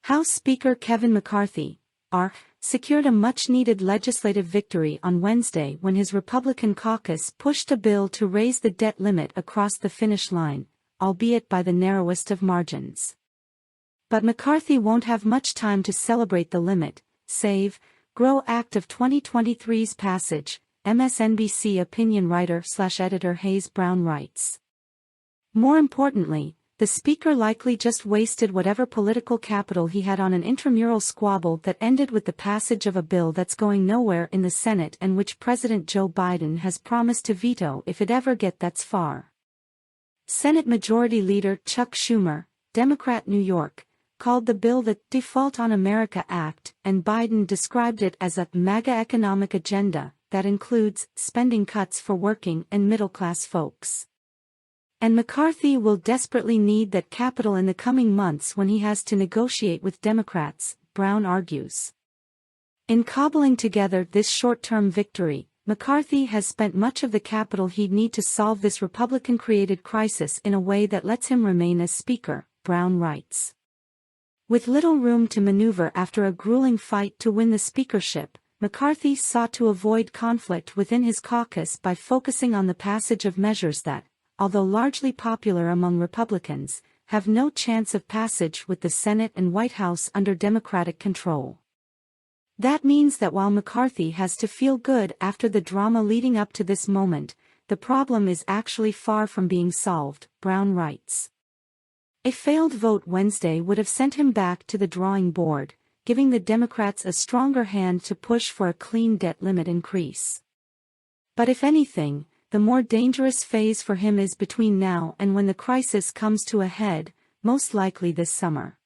House Speaker Kevin McCarthy, R., secured a much-needed legislative victory on Wednesday when his Republican caucus pushed a bill to raise the debt limit across the finish line, albeit by the narrowest of margins. But McCarthy won't have much time to celebrate the Limit, Save, Grow Act of 2023's passage, MSNBC opinion writer/editor Hayes Brown writes. More importantly, the Speaker likely just wasted whatever political capital he had on an intramural squabble that ended with the passage of a bill that's going nowhere in the Senate and which President Joe Biden has promised to veto if it ever gets that far. Senate Majority Leader Chuck Schumer, Democrat New York, called the bill the Default on America Act, and Biden described it as a MAGA economic agenda that includes spending cuts for working and middle-class folks. And McCarthy will desperately need that capital in the coming months when he has to negotiate with Democrats, Brown argues. In cobbling together this short-term victory, McCarthy has spent much of the capital he'd need to solve this Republican-created crisis in a way that lets him remain as Speaker, Brown writes. With little room to maneuver after a grueling fight to win the speakership, McCarthy sought to avoid conflict within his caucus by focusing on the passage of measures that, although largely popular among Republicans, have no chance of passage with the Senate and White House under Democratic control. That means that while McCarthy has to feel good after the drama leading up to this moment, the problem is actually far from being solved, Brown writes. A failed vote Wednesday would have sent him back to the drawing board, giving the Democrats a stronger hand to push for a clean debt limit increase. But if anything, the more dangerous phase for him is between now and when the crisis comes to a head, most likely this summer.